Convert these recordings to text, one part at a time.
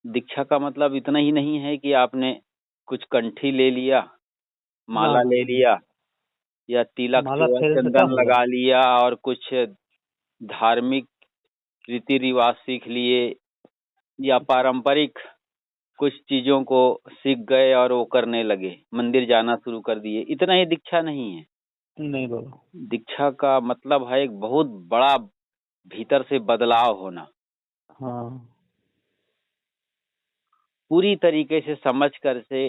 दीक्षा का मतलब इतना ही नहीं है कि आपने कुछ कंठी ले लिया, माला ले लिया, या तिलक माला जो है फेरे से क्या चंदन होगा? लगा लिया और कुछ धार्मिक रीति रिवाज सीख लिए, या पारंपरिक कुछ चीजों को सीख गए और वो करने लगे, मंदिर जाना शुरू कर दिए। इतना ही दीक्षा नहीं है। नहीं बाबा। दीक्षा का मतलब है एक बहुत बड़ा भीतर से बदलाव होना, हाँ पूरी तरीके से समझ कर से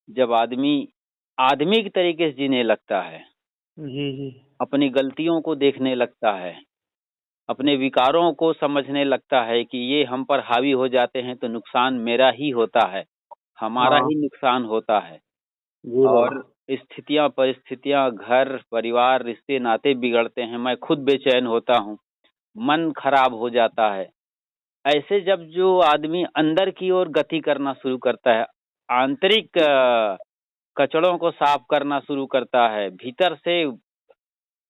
जब आदमी आदमी के तरीके से जीने लगता है, जी जी। अपनी गलतियों को देखने लगता है, अपने विकारों को समझने लगता है कि ये हम पर हावी हो जाते हैं तो नुकसान मेरा ही होता है, हमारा हाँ ही नुकसान होता है। जी बाबा। और स्थितियां परिस्थितियां, घर परिवार रिश्ते नाते बिगड़ते हैं, मैं खुद बेचैन होता हूँ, मन खराब हो जाता है। ऐसे जब जो आदमी अंदर की ओर गति करना शुरू करता है, आंतरिक कचड़ों को साफ करना शुरू करता है, भीतर से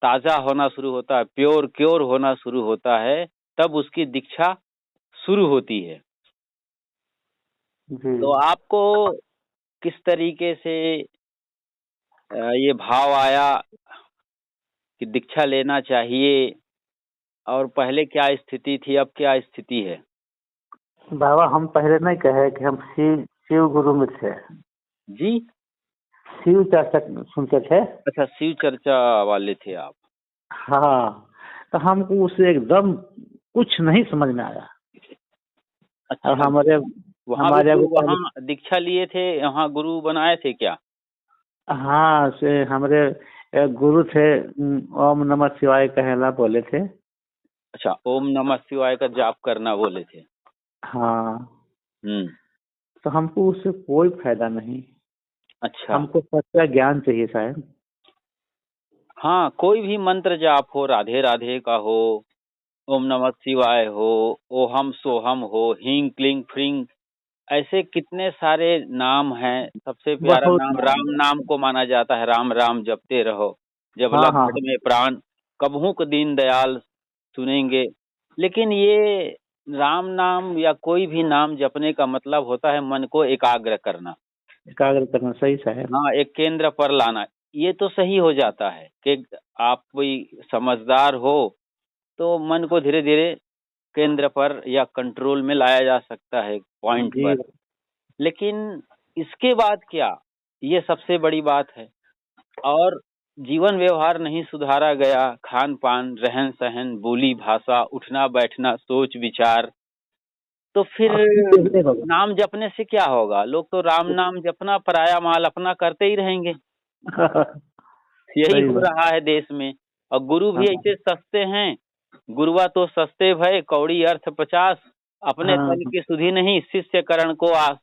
ताजा होना शुरू होता है, प्योर क्योर होना शुरू होता है, तब उसकी दीक्षा शुरू होती है। जी। तो आपको किस तरीके से ये भाव आया कि दीक्षा लेना चाहिए, और पहले क्या स्थिति थी, अब क्या स्थिति है? बाबा हम पहले नहीं कहे कि हम शिव शिव गुरु में थे। जी, शिव चर्चा सुनते थे। अच्छा, शिव चर्चा वाले थे आप। हाँ तो हमको उससे एकदम कुछ नहीं समझ में आया। अच्छा, और हमारे वहाँ भी हमारे वहाँ दीक्षा लिए थे, वहाँ गुरु बनाए थे क्या? हाँ से हमारे एक गुरु थे, ओम नमः शिवाय कहला बोले थे। अच्छा, ओम नमः शिवाय का जाप करना बोले थे। हाँ हम्म। तो हमको उससे कोई फायदा नहीं। अच्छा, हमको सच्चा ज्ञान चाहिए शायद। हाँ, कोई भी मंत्र जाप हो, राधे राधे का हो, ओम नमः शिवाय हो, ओहम सोहम हो, हींग क्लिंग फ्रिंग, ऐसे कितने सारे नाम हैं। सबसे प्यारा बहुत नाम नाम राम है। नाम को माना जाता है। राम राम जपते रहो, जब हाँ लग हाँ घट में प्राण, कबहू को दीन दयाल सुनेंगे। लेकिन ये राम नाम या कोई भी नाम जपने का मतलब होता है मन को एकाग्र करना। एकाग्र करना सही है। हाँ, एक केंद्र पर लाना। ये तो सही हो जाता है कि आप कोई समझदार हो तो मन को धीरे धीरे केंद्र पर या कंट्रोल में लाया जा सकता है, पॉइंट जी पर। लेकिन इसके बाद क्या, ये सबसे बड़ी बात है। और जीवन व्यवहार नहीं सुधारा गया, खान पान, रहन सहन, बोली भाषा, उठना बैठना, सोच विचार, तो फिर नाम जपने से क्या होगा? लोग तो राम नाम जपना, पराया माल अपना करते ही रहेंगे। यही सही हो बात। रहा है देश में। और गुरु भी हाँ ऐसे सस्ते हैं, गुरुआ तो सस्ते भय, कौड़ी अर्थ 50, अपने हाँ तन की सुधि नहीं, शिष्य करण को आस।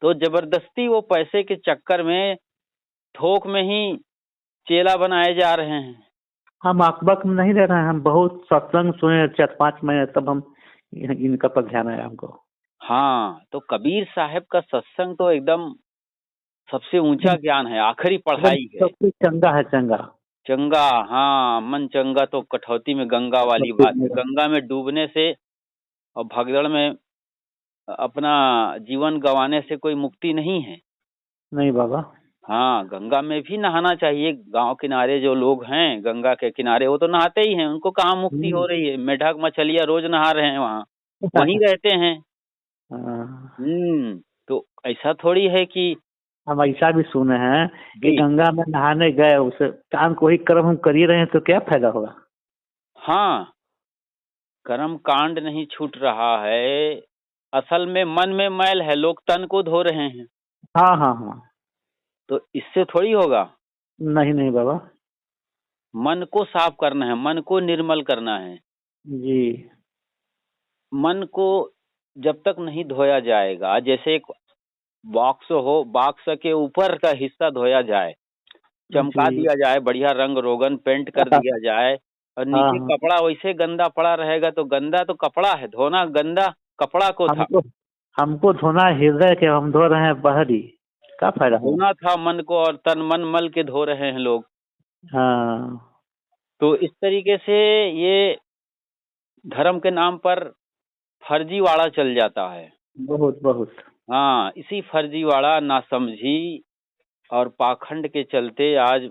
तो जबरदस्ती वो पैसे के चक्कर में, थोक में ही चेला बनाए जा रहे हैं। हम अकबक में नहीं रह रहे हैं। हम बहुत सत्संग सुने 4-5 महीने, तब हम इनका पर ध्यान आया हमको। हाँ, तो कबीर साहब का सत्संग तो एकदम सबसे ऊंचा ज्ञान है, आखिरी एकदम पढ़ाई है। सबसे चंगा है, चंगा। चंगा, हाँ, मन चंगा तो कठौती में गंगा वाली बात है। गंगा में डूबने से और भगदड़ में अपना जीवन गंवाने से कोई मुक्ति नहीं है। नहीं बाबा। हाँ, गंगा में भी नहाना चाहिए। गांव किनारे जो लोग हैं गंगा के किनारे, वो तो नहाते ही हैं, उनको कहाँ मुक्ति हो रही है? मेढक मछलियाँ रोज नहा रहे हैं वहाँ, वहीं रहते हैं। हाँ, तो ऐसा थोड़ी है कि हम ऐसा भी सुने हैं कि जी, गंगा में नहाने गए, उसे काम कोई कर्म हम कर ही रहे हैं तो क्या फायदा होगा। हाँ, कर्म कांड नहीं छूट रहा है। असल में मन में मैल है, लोग तन को धो रहे हैं, हाँ हाँ हाँ। तो इससे थोड़ी होगा। नहीं नहीं बाबा। मन को साफ करना है, मन को निर्मल करना है। जी मन को जब तक नहीं धोया जाएगा, जैसे एक बॉक्स हो, बॉक्स के ऊपर का हिस्सा धोया जाए, चमका जी। दिया जाए, बढ़िया रंग रोगन पेंट कर दिया जाए, और हाँ नीचे हाँ। कपड़ा वैसे गंदा पड़ा रहेगा, तो गंदा तो कपड़ा है, धोना गंदा कपड़ा को था। हमको हमको धोना हृदय के, हम धो रहे हैं बहरी, क्या फायदा होगा। धोना था मन को, और तन मन मल के धो रहे हैं लोग। हाँ तो इस तरीके से ये धर्म के नाम पर फर्जीवाड़ा चल जाता है। बहुत बहुत। हाँ, इसी फर्जीवाड़ा, नासमझी और पाखंड के चलते आज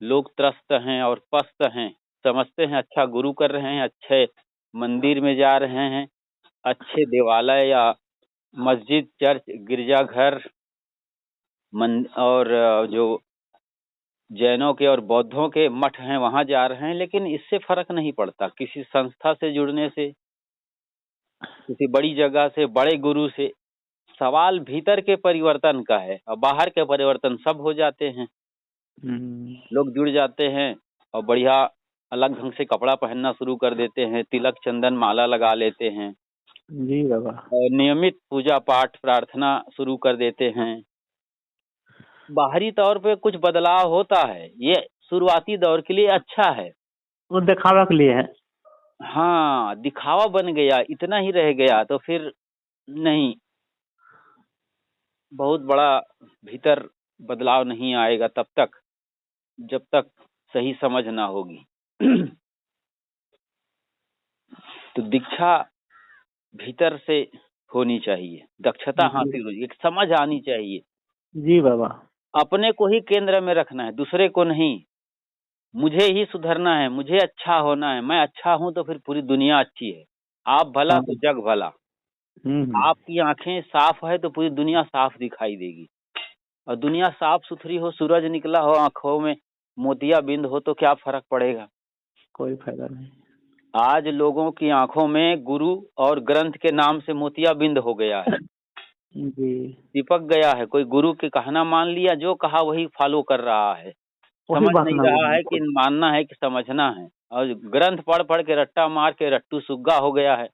लोग त्रस्त हैं और पस्त हैं। समझते हैं अच्छा गुरु कर रहे हैं, अच्छे मंदिर में जा रहे हैं, अच्छे देवालय या मस्जिद, चर्च, गिरजाघर और जो जैनों के और बौद्धों के मठ हैं वहां जा रहे हैं, लेकिन इससे फर्क नहीं पड़ता। किसी संस्था से जुड़ने से, किसी बड़ी जगह से, बड़े गुरु से, सवाल भीतर के परिवर्तन का है और बाहर के परिवर्तन सब हो जाते हैं। लोग जुड़ जाते हैं और बढ़िया अलग ढंग से कपड़ा पहनना शुरू कर देते हैं, तिलक चंदन माला लगा लेते हैं जी बाबा। और नियमित पूजा पाठ प्रार्थना शुरू कर देते हैं। बाहरी तौर पे कुछ बदलाव होता है, ये शुरुआती दौर के लिए अच्छा है। वो दिखावा के लिए है। हाँ, दिखावा बन गया, इतना ही रह गया तो फिर नहीं, बहुत बड़ा भीतर बदलाव नहीं आएगा तब तक, जब तक सही समझ ना होगी। तो दीक्षा भीतर से होनी चाहिए, दक्षता हासिल होनी, एक समझ आनी चाहिए। जी बाबा। अपने को ही केंद्र में रखना है, दूसरे को नहीं। मुझे ही सुधरना है, मुझे अच्छा होना है, मैं अच्छा हूं तो फिर पूरी दुनिया अच्छी है। आप भला तो जग भला। आपकी आंखें साफ है तो पूरी दुनिया साफ दिखाई देगी, और दुनिया साफ सुथरी हो, सूरज निकला हो, आंखों में मोतिया बिंद हो तो क्या फर्क पड़ेगा? कोई फायदा नहीं। आज लोगों की आंखों में गुरु और ग्रंथ के नाम से मोतिया बिंद हो गया है, जी। चिपक गया है। कोई गुरु के कहना मान लिया, जो कहा वही फॉलो कर रहा है, वही समझ बात नहीं ना रहा है कि मानना है कि समझना है। और ग्रंथ पढ़ पढ़ के रट्टा मार के रट्टू सुग्गा हो गया है।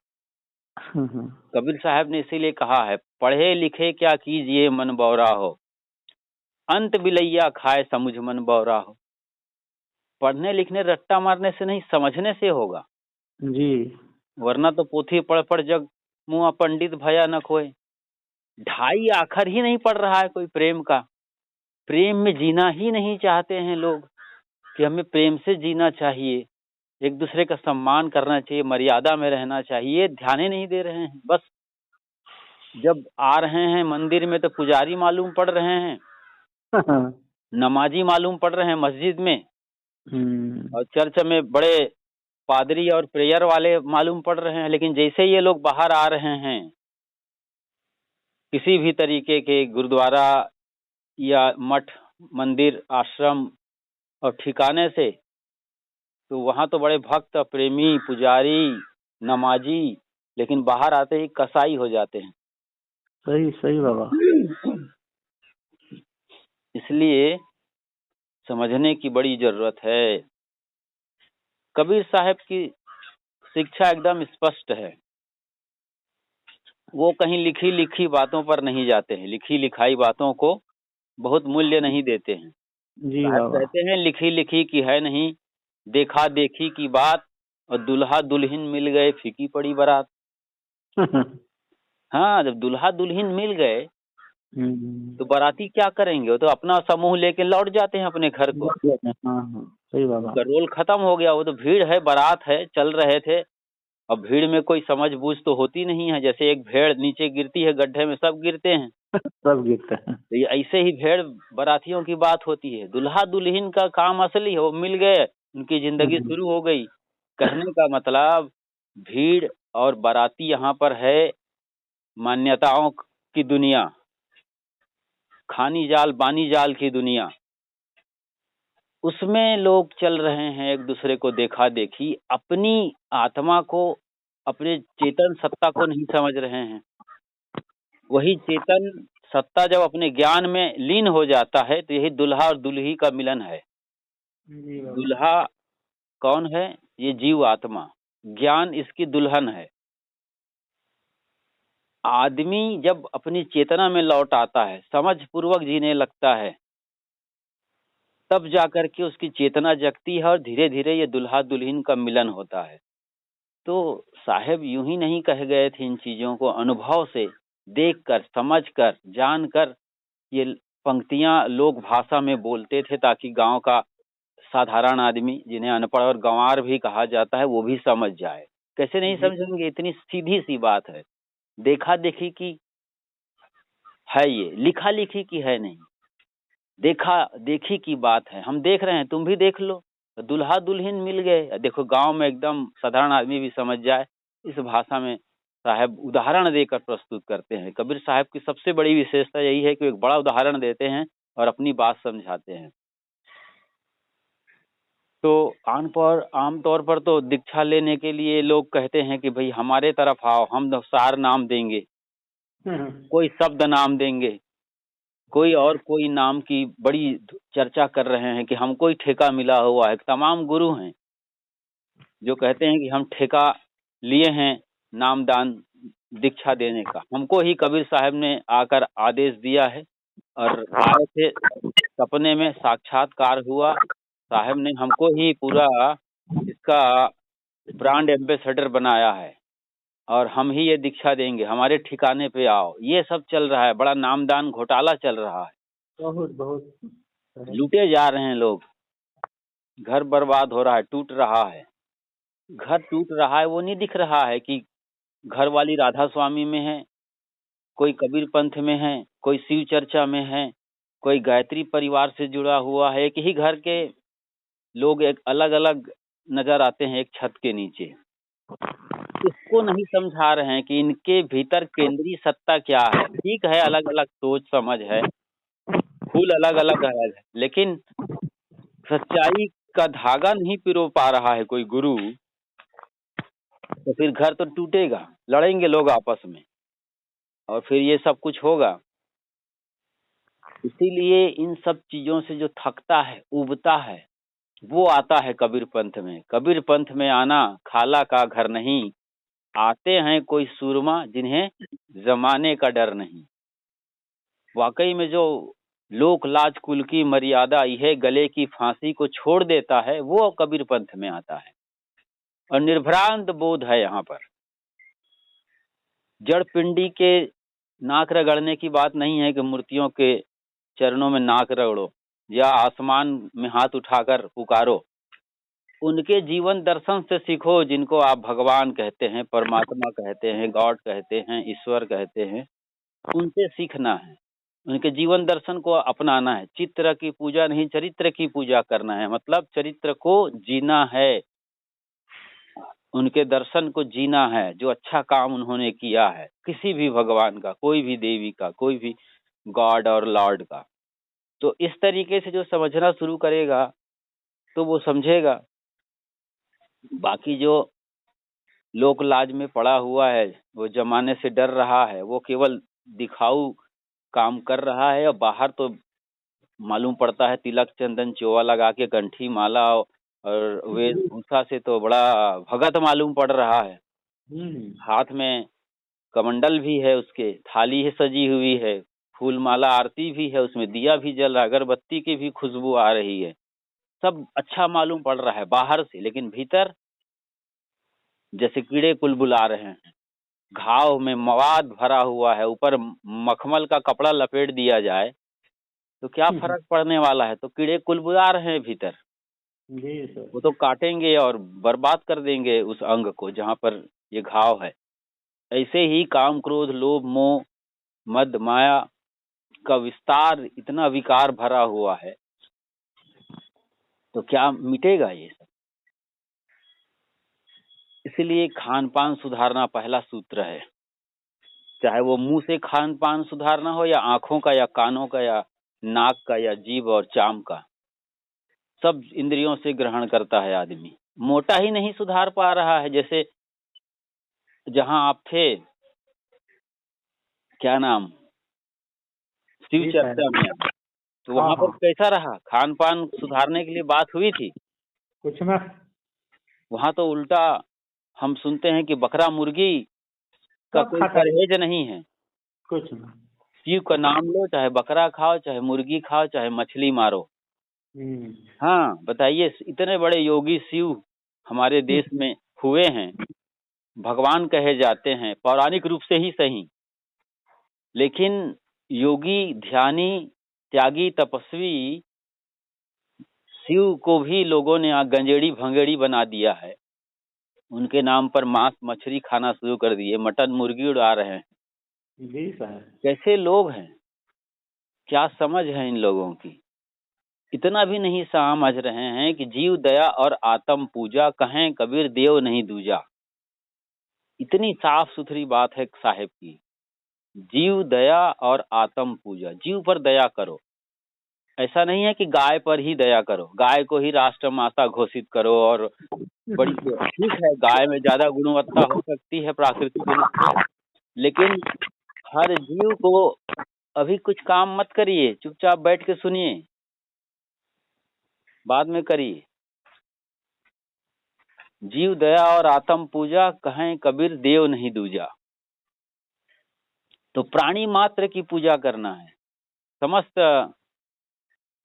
कबीर साहब ने इसीलिए कहा है, पढ़े लिखे क्या कीजिए मन बौरा हो, अंत बिलैया खाए समुझ मन बौरा हो। पढ़ने लिखने रट्टा मारने से नहीं, समझने से होगा जी। वरना तो पोथी पढ़ पढ़ जग मुआ पंडित भया न कोय। ढाई आखर ही नहीं पढ़ रहा है कोई प्रेम का। प्रेम में जीना ही नहीं चाहते हैं लोग कि हमें प्रेम से जीना चाहिए, एक दूसरे का सम्मान करना चाहिए, मर्यादा में रहना चाहिए, ध्यान ही नहीं दे रहे हैं। बस जब आ रहे हैं मंदिर में तो पुजारी मालूम पड़ रहे हैं, नमाजी मालूम पड़ रहे हैं मस्जिद में, और चर्च में बड़े पादरी और प्रेयर वाले मालूम पड़ रहे हैं। लेकिन जैसे ये लोग बाहर आ रहे हैं किसी भी तरीके के गुरुद्वारा या मठ, मंदिर, आश्रम और ठिकाने से, तो वहां तो बड़े भक्त, प्रेमी, पुजारी, नमाजी, लेकिन बाहर आते ही कसाई हो जाते हैं। सही सही बाबा। इसलिए समझने की बड़ी जरूरत है। कबीर साहब की शिक्षा एकदम स्पष्ट है, वो कहीं लिखी लिखी बातों पर नहीं जाते हैं, लिखी लिखाई बातों को बहुत मूल्य नहीं देते हैं। जी साहब बाबा। कहते हैं लिखी लिखी की है नहीं, देखा देखी की बात, और दुल्हा दुल्हन मिल गए फीकी पड़ी बारात। हाँ, जब दुल्हा दुल्हन मिल गए तो बाराती क्या करेंगे? वो तो अपना समूह लेके लौट जाते हैं अपने घर को। हाँ सही बाबा। उनका रोल खत्म हो गया, वो तो भीड़ है, बारात है, चल रहे थे। अब भीड़ में कोई समझ बूझ तो होती नहीं है, जैसे एक भेड़ नीचे गिरती है गड्ढे में सब गिरते हैं, सब गिरते हैं। तो ये ऐसे ही भेड़ बारातियों की बात होती है। दुल्हा दुल्हन का काम असली है, वो मिल गए, उनकी जिंदगी शुरू हो गई। कहने का मतलब भीड़ और बाराती यहाँ पर है मान्यताओं की दुनिया, खानी जाल बानी जाल की दुनिया, उसमें लोग चल रहे हैं, एक दूसरे को देखा देखी, अपनी आत्मा को, अपने चेतन सत्ता को नहीं समझ रहे हैं। वही चेतन सत्ता जब अपने ज्ञान में लीन हो जाता है तो यही दुल्हा और दुल्ही का मिलन है। दुल्हा कौन है? ये जीव आत्मा, ज्ञान इसकी दुल्हन है। आदमी जब अपनी चेतना में लौट आता है, समझ पूर्वक जीने लगता है, तब जाकर के उसकी चेतना जगती है और धीरे धीरे ये दुल्हा दुल्हन का मिलन होता है। तो साहब यूं ही नहीं कह गए थे, इन चीजों को अनुभव से देखकर, समझकर, जानकर ये पंक्तियां लोक भाषा में बोलते थे, ताकि गांव का साधारण आदमी, जिन्हें अनपढ़ और गंवार भी कहा जाता है, वो भी समझ जाए। कैसे नहीं समझेंगे? इतनी सीधी सी बात है। देखा देखी की है, ये लिखा लिखी की है नहीं, देखा देखी की बात है। हम देख रहे हैं, तुम भी देख लो। दुल्हा दुल्हन मिल गए, देखो गांव में एकदम साधारण आदमी भी समझ जाए इस भाषा में साहब उदाहरण देकर प्रस्तुत करते हैं। कबीर साहब की सबसे बड़ी विशेषता यही है कि एक बड़ा उदाहरण देते हैं और अपनी बात समझाते हैं। तो आमतौर पर तो दीक्षा लेने के लिए लोग कहते हैं कि भाई हमारे तरफ आओ, हम 4 नाम देंगे, कोई शब्द नाम देंगे, कोई और कोई नाम की बड़ी चर्चा कर रहे हैं कि हमको ही ठेका मिला हुआ है। तमाम गुरु हैं जो कहते हैं कि हम ठेका लिए हैं नामदान दीक्षा देने का। हमको ही कबीर साहब ने आकर आदेश दिया है और आए थे, सपने में साक्षात्कार हुआ। साहब ने हमको ही पूरा इसका ब्रांड एम्बेसडर बनाया है और हम ही ये दीक्षा देंगे, हमारे ठिकाने पे आओ। ये सब चल रहा है, बड़ा नामदान घोटाला चल रहा है। बहुत बहुत लूटे जा रहे हैं लोग, घर बर्बाद हो रहा है, टूट रहा है। घर टूट रहा है वो नहीं दिख रहा है कि घर वाली राधा स्वामी में है, कोई कबीर पंथ में है, कोई शिव चर्चा में है, कोई गायत्री परिवार से जुड़ा हुआ है। एक ही घर के लोग एक अलग अलग नजर आते हैं एक छत के नीचे। इसको नहीं समझा रहे हैं कि इनके भीतर केंद्रीय सत्ता क्या है। ठीक है, अलग अलग सोच समझ है, फूल अलग अलग है, लेकिन सच्चाई का धागा नहीं पिरो पा रहा है कोई गुरु, तो फिर घर तो टूटेगा, लड़ेंगे लोग आपस में और फिर ये सब कुछ होगा। इसीलिए इन सब चीजों से जो थकता है, उबता है, वो आता है कबीर पंथ में। कबीर पंथ में आना खाला का घर नहीं, आते हैं कोई सूरमा जिन्हें जमाने का डर नहीं। वाकई में जो लोक लाज कुल की मर्यादा यह गले की फांसी को छोड़ देता है, वो कबीर पंथ में आता है। और निर्भ्रांत बोध है यहाँ पर। जड़ पिंडी के नाक रगड़ने की बात नहीं है कि मूर्तियों के चरणों में नाक रगड़ो या आसमान में हाथ उठाकर पुकारो। उनके जीवन दर्शन से सीखो, जिनको आप भगवान कहते हैं, परमात्मा कहते हैं, गॉड कहते हैं, ईश्वर कहते हैं। उनसे सीखना है, उनके जीवन दर्शन को अपनाना है। चित्र की पूजा नहीं, चरित्र की पूजा करना है। मतलब चरित्र को जीना है, उनके दर्शन को जीना है, जो अच्छा काम उन्होंने किया है, किसी भी भगवान का, कोई भी देवी का, कोई भी गॉड और लॉर्ड का। तो इस तरीके से जो समझना शुरू करेगा तो वो समझेगा। बाकी जो लोक लाज में पड़ा हुआ है, वो जमाने से डर रहा है, वो केवल दिखाऊ काम कर रहा है। और बाहर तो मालूम पड़ता है तिलक चंदन चोवा लगा के कंठी माला और वेशभूषा से तो बड़ा भगत मालूम पड़ रहा है। हाथ में कमंडल भी है, उसके थाली है सजी हुई है, फूल माला आरती भी है, उसमें दिया भी जल रहा है, अगरबत्ती की भी खुशबू आ रही है। सब अच्छा मालूम पड़ रहा है बाहर से, लेकिन भीतर जैसे कीड़े कुलबुला रहे हैं। घाव में मवाद भरा हुआ है, ऊपर मखमल का कपड़ा लपेट दिया जाए तो क्या फर्क पड़ने वाला है? तो कीड़े कुलबुला रहे हैं भीतर। जी सर। वो तो काटेंगे और बर्बाद कर देंगे उस अंग को जहाँ पर ये घाव है। ऐसे ही काम क्रोध लोभ मोह मद माया का विस्तार इतना विकार भरा हुआ है, तो क्या मिटेगा ये सब? इसलिए खान पान सुधारना पहला सूत्र है। चाहे वो मुंह से खान पान सुधारना हो, या आंखों का, या कानों का, या नाक का, या जीभ और चाम का। सब इंद्रियों से ग्रहण करता है आदमी। मोटा ही नहीं सुधार पा रहा है। जैसे जहां आप थे, क्या नाम, शिव चर्चा में, तो वहां पर कैसा रहा? खान पान सुधारने के लिए बात हुई थी कुछ ना, वहां तो उल्टा हम सुनते हैं कि बकरा मुर्गी का कोई परहेज नहीं है। कुछ ना, शिव का नाम लो, चाहे बकरा खाओ, चाहे मुर्गी खाओ, चाहे मछली मारो। हाँ बताइए, इतने बड़े योगी शिव हमारे देश में हुए हैं, भगवान कहे जाते हैं पौराणिक रूप से ही सही, लेकिन योगी ध्यानी त्यागी तपस्वी शिव को भी लोगों ने गंजेड़ी भंगेड़ी बना दिया है। उनके नाम पर मांस मछली खाना शुरू कर दिए, मटन मुर्गी उड़ा रहे हैं। जी सर। कैसे लोग हैं, क्या समझ है इन लोगों की? इतना भी नहीं समझ रहे हैं कि जीव दया और आत्म पूजा, कहें कबीर देव नहीं दूजा। इतनी साफ सुथरी बात है साहेब की, जीव दया और आत्म पूजा। जीव पर दया करो, ऐसा नहीं है कि गाय पर ही दया करो, गाय को ही राष्ट्र माता घोषित करो। और बड़ी ठीक है, गाय में ज्यादा गुणवत्ता हो सकती है प्राकृतिक रूप से, लेकिन हर जीव को अभी कुछ काम मत करिए, चुपचाप बैठ के सुनिए, बाद में करिए। जीव दया और आत्म पूजा, कहें कबीर देव नहीं दूजा। तो प्राणी मात्र की पूजा करना है, समस्त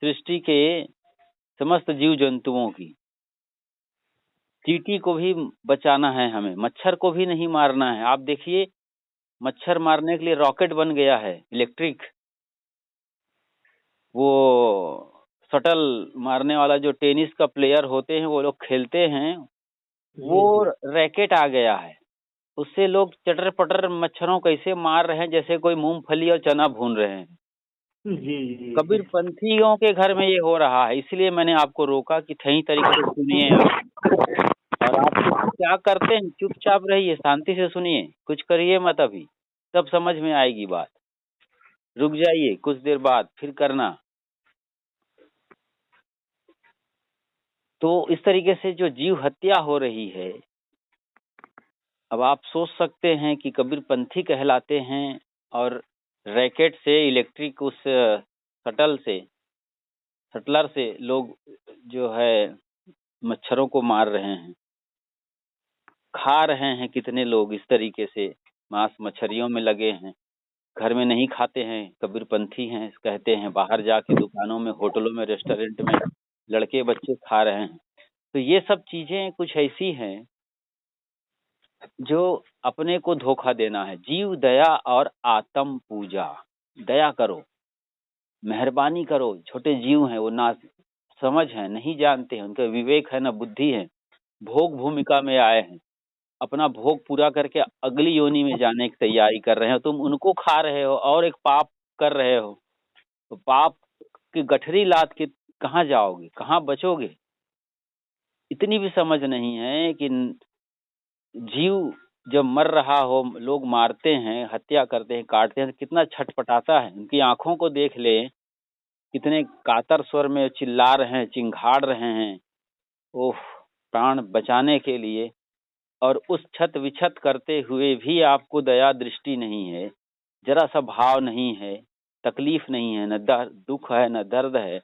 सृष्टि के समस्त जीव जंतुओं की। चींटी को भी बचाना है हमें, मच्छर को भी नहीं मारना है। आप देखिए, मच्छर मारने के लिए रॉकेट बन गया है इलेक्ट्रिक, वो शटल मारने वाला जो टेनिस का प्लेयर होते हैं वो लोग खेलते हैं, वो रैकेट आ गया है। उससे लोग चटर पटर मच्छरों कैसे मार रहे हैं, जैसे कोई मूंगफली और चना भून रहे हैं। जी। कबीर पंथियों के घर में ये हो रहा है, इसलिए मैंने आपको रोका कि सही तरीके से सुनिए आप। और आप क्या करते हैं, चुपचाप रहिए, शांति से सुनिए, कुछ करिए मत अभी, तब समझ में आएगी बात। रुक जाइए, कुछ देर बाद फिर करना। तो इस तरीके से जो जीव हत्या हो रही है, अब आप सोच सकते हैं कि कबीर पंथी कहलाते हैं और रैकेट से, इलेक्ट्रिक उस शटलर से लोग जो है मच्छरों को मार रहे हैं, खा रहे हैं। कितने लोग इस तरीके से मांस मछलियों में लगे हैं, घर में नहीं खाते हैं, कबीरपंथी हैं कहते हैं, बाहर जाके दुकानों में, होटलों में, रेस्टोरेंट में लड़के बच्चे खा रहे हैं। तो ये सब चीजें कुछ ऐसी हैं जो अपने को धोखा देना है। जीव दया और आत्म पूजा, दया करो, मेहरबानी करो। छोटे जीव हैं, वो ना समझ है, नहीं जानते हैं, उनका विवेक है ना बुद्धि है, भोग भूमिका में आए हैं, अपना भोग पूरा करके अगली योनि में जाने की तैयारी कर रहे हो। तुम उनको खा रहे हो और एक पाप कर रहे हो, तो पाप की गठरी लाद के कहाँ जाओगे, कहाँ बचोगे? इतनी भी समझ नहीं है कि जीव जब मर रहा हो, लोग मारते हैं, हत्या करते हैं, काटते हैं, तो कितना छटपटाता है। उनकी आंखों को देख ले, कितने कातर स्वर में चिल्ला रहे हैं, चिंघाड़ रहे हैं, ओह, प्राण बचाने के लिए। और उस छत विछत करते हुए भी आपको दया दृष्टि नहीं है, जरा सा भाव नहीं है, तकलीफ नहीं है, न दुख है, न दर्द है,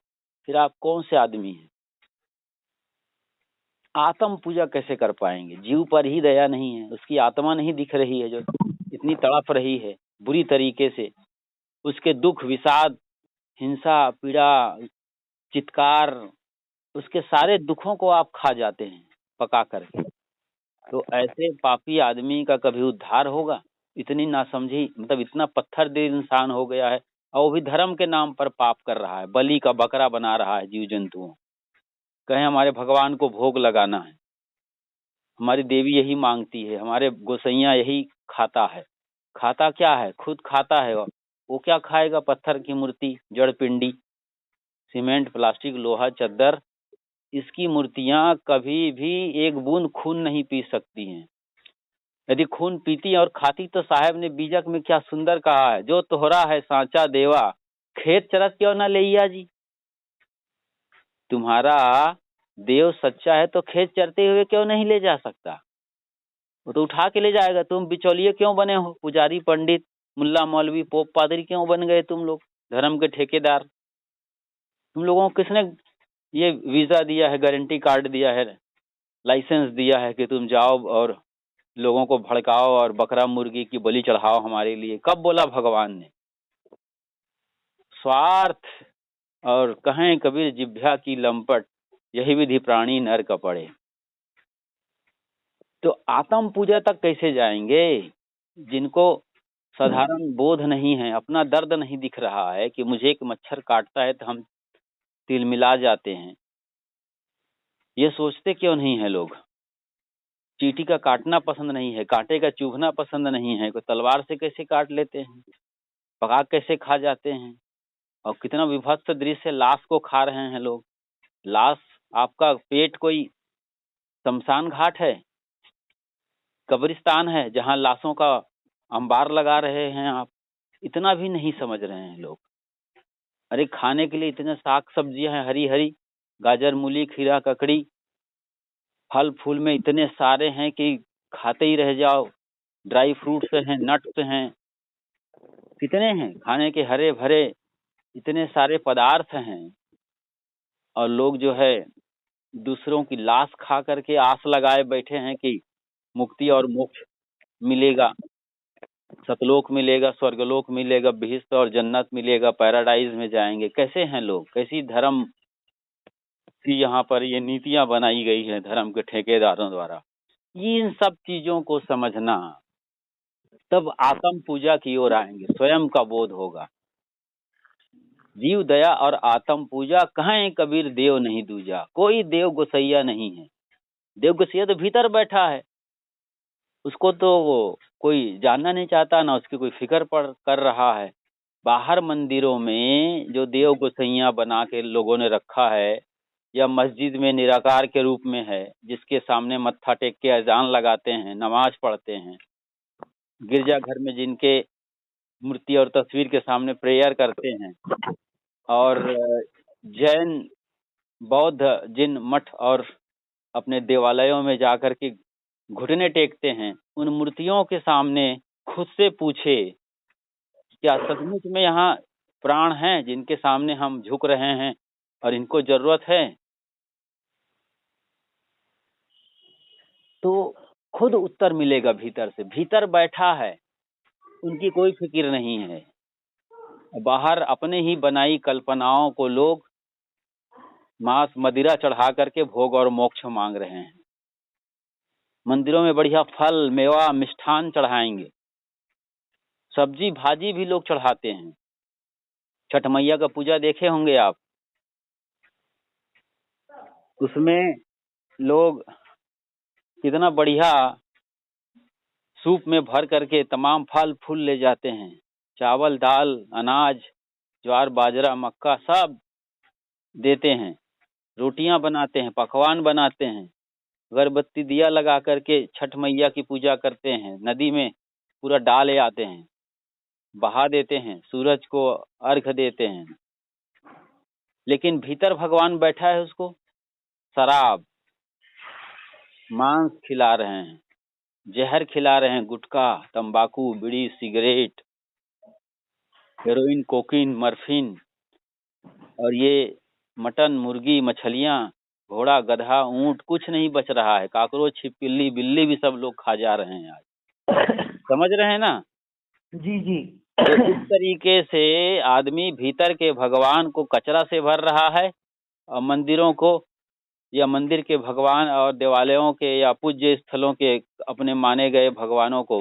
फिर आप कौन से आदमी हैं? आत्म पूजा कैसे कर पाएंगे? जीव पर ही दया नहीं है, उसकी आत्मा नहीं दिख रही है जो इतनी तड़प रही है बुरी तरीके से। उसके दुख, विषाद, हिंसा, पीड़ा, चित्कार, उसके सारे दुखों को आप खा जाते हैं पका करके। तो ऐसे पापी आदमी का कभी उद्धार होगा? इतनी नासमझी, मतलब इतना पत्थर दिल इंसान हो गया है, और वो भी धर्म के नाम पर पाप कर रहा है, बलि का बकरा बना रहा है जीव जंतुओं। कहें हमारे भगवान को भोग लगाना है, हमारी देवी यही मांगती है, हमारे गोसैया यही खाता है। खाता क्या है? खुद खाता है। वो क्या खाएगा? पत्थर की मूर्ति, जड़ पिंडी, सीमेंट, प्लास्टिक, लोहा, चद्दर। इसकी मूर्तियां कभी भी एक बूंद खून नहीं पी सकती हैं। यदि खून पीती और खाती तो साहब ने बीजक में क्या सुंदर कहा है, जो तोहरा है सांचा देवा, खेत चरत क्यों ना लैया जी। तुम्हारा देव सच्चा है तो खेत चरते हुए क्यों नहीं ले जा सकता? वो तो उठा के ले जाएगा। तुम बिचौलिए क्यों बने हो? पुजारी, पंडित, मुल्ला, मौलवी, पोप, पादरी क्यों बन गए तुम लोग? धर्म के ठेकेदार। तुम लोगों को किसने ये वीजा दिया है, गारंटी कार्ड दिया है, लाइसेंस दिया है कि तुम जाओ और लोगों को भड़काओ और बकरा मुर्गी की बलि चढ़ाओ हमारे लिए? कब बोला भगवान ने? स्वार्थ और कहें कबीर जिभ्या की लंपट, यही विधि प्राणी नर का पड़े। तो आत्म पूजा तक कैसे जाएंगे जिनको साधारण बोध नहीं है, अपना दर्द नहीं दिख रहा है कि मुझे एक मच्छर काटता है तो हम तिलमिला जाते हैं। ये सोचते क्यों नहीं है लोग? चींटी का काटना पसंद नहीं है, कांटे का चुभना पसंद नहीं है, कोई तलवार से कैसे काट लेते हैं, पका कैसे खा जाते हैं। और कितना विभत्स दृश्य, लाश को खा रहे हैं लोग। लाश, आपका पेट कोई शमशान घाट है, कब्रिस्तान है जहां लाशों का अंबार लगा रहे हैं आप? इतना भी नहीं समझ रहे हैं लोग। अरे खाने के लिए इतने साग सब्जियां हैं, हरी हरी, गाजर मूली खीरा ककड़ी, फल फूल में इतने सारे हैं कि खाते ही रह जाओ। ड्राई फ्रूट्स हैं, नट्स हैं, कितने हैं खाने के, हरे भरे इतने सारे पदार्थ हैं। और लोग जो है दूसरों की लाश खा करके आस लगाए बैठे हैं कि मुक्ति और मोक्ष मिलेगा, सतलोक मिलेगा, स्वर्गलोक मिलेगा, बिहिश्त और जन्नत मिलेगा, पैराडाइज में जाएंगे। कैसे हैं लोग, कैसी धर्म की यहाँ पर ये नीतियां बनाई गई है धर्म के ठेकेदारों द्वारा। इन सब चीजों को समझना, तब आत्म पूजा की ओर आएंगे, स्वयं का बोध होगा। जीव दया और आत्म पूजा, कहें कबीर देव नहीं दूजा। कोई देव गोसैया नहीं है। देव गोसैया तो भीतर बैठा है, उसको तो वो कोई जानना नहीं चाहता, ना उसकी कोई फिक्र पड़ कर रहा है। बाहर मंदिरों में जो देव गोसैया बना के लोगों ने रखा है, या मस्जिद में निराकार के रूप में है, जिसके सामने मत्था टेक के अजान लगाते हैं, नमाज पढ़ते हैं, गिरजाघर में जिनके मूर्ति और तस्वीर के सामने प्रेयर करते हैं, और जैन बौद्ध जिन मठ और अपने देवालयों में जाकर के घुटने टेकते हैं, उन मूर्तियों के सामने खुद से पूछे, क्या सचमुच में यहाँ प्राण हैं जिनके सामने हम झुक रहे हैं और इनको जरूरत है? तो खुद उत्तर मिलेगा भीतर से। भीतर बैठा है, उनकी कोई फिक्र नहीं है। बाहर अपने ही बनाई कल्पनाओं को लोग मांस मदिरा चढ़ा करके भोग और मोक्ष मांग रहे हैं। मंदिरों में बढ़िया फल मेवा मिष्ठान चढ़ाएंगे, सब्जी भाजी भी लोग चढ़ाते हैं। छठ मैया का पूजा देखे होंगे आप, उसमें लोग कितना बढ़िया सूप में भर करके तमाम फल फूल ले जाते हैं, चावल दाल अनाज ज्वार बाजरा मक्का सब देते हैं, रोटियां बनाते हैं, पकवान बनाते हैं, अगरबत्ती दिया लगा करके छठ मैया की पूजा करते हैं। नदी में पूरा डाले आते हैं, बहा देते हैं, सूरज को अर्घ देते हैं। लेकिन भीतर भगवान बैठा है, उसको शराब मांस खिला रहे हैं, जहर खिला रहे हैं, गुटखा तंबाकू बीड़ी सिगरेट हेरोइन कोकीन मर्फिन, और ये मटन मुर्गी मछलियां घोड़ा गधा ऊंट कुछ नहीं बच रहा है। काकरोच छिपकली बिल्ली भी सब लोग खा जा रहे हैं आज। समझ रहे हैं ना? जी जी। तो इस तरीके से आदमी भीतर के भगवान को कचरा से भर रहा है, और मंदिरों को या मंदिर के भगवान और देवालयों के या पूज्य स्थलों के अपने माने गए भगवानों को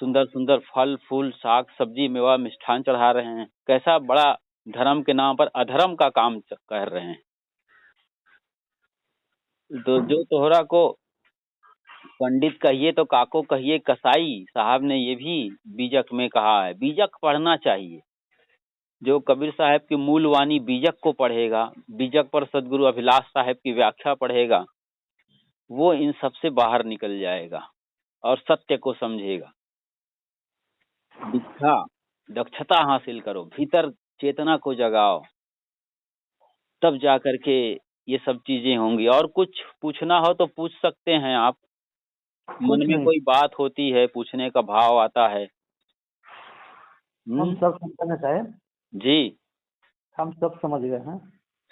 सुंदर सुंदर फल फूल साग सब्जी मेवा मिष्ठान चढ़ा रहे हैं। कैसा बड़ा धर्म के नाम पर अधर्म का काम कर रहे हैं। तो जो तोहरा को पंडित कहिए तो काको कहिए कसाई साहब ने ये भी बीजक में कहा है। बीजक पढ़ना चाहिए। जो कबीर साहब की मूल वाणी बीजक को पढ़ेगा, बीजक पर सदगुरु अभिलाष साहब की व्याख्या पढ़ेगा, वो इन सब से बाहर निकल जाएगा और सत्य को समझेगा। दीक्षा दक्षता हासिल करो, भीतर चेतना को जगाओ, तब जा करके ये सब चीजें होंगी। और कुछ पूछना हो तो पूछ सकते हैं आप। मन में कोई बात होती है, पूछने का भाव आता है। हम सब समझ गए साहब जी, हम सब समझ गए हैं।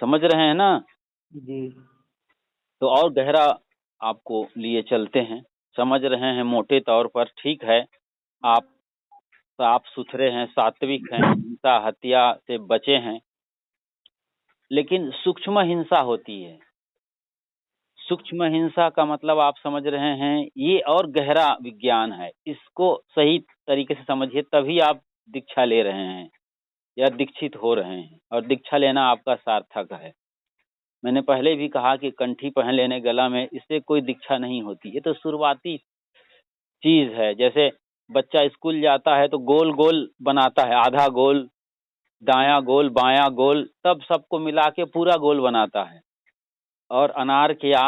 समझ रहे हैं ना? जी। तो और गहरा आपको लिए चलते हैं। समझ रहे हैं मोटे तौर पर, ठीक है। आप साफ सुथरे हैं, सात्विक हैं, हिंसा हत्या से बचे हैं, लेकिन सूक्ष्म हिंसा होती है। सूक्ष्म हिंसा का मतलब आप समझ रहे हैं, ये और गहरा विज्ञान है। इसको सही तरीके से समझिए, तभी आप दीक्षा ले रहे हैं या दीक्षित हो रहे हैं, और दीक्षा लेना आपका सार्थक है। मैंने पहले भी कहा कि कंठी पहन लेने गला में, इससे कोई दीक्षा नहीं होती। ये तो शुरुआती चीज है। जैसे बच्चा स्कूल जाता है तो गोल गोल बनाता है, आधा गोल, दायां गोल, बायां गोल, तब सबको मिला के पूरा गोल बनाता है। और अनार के या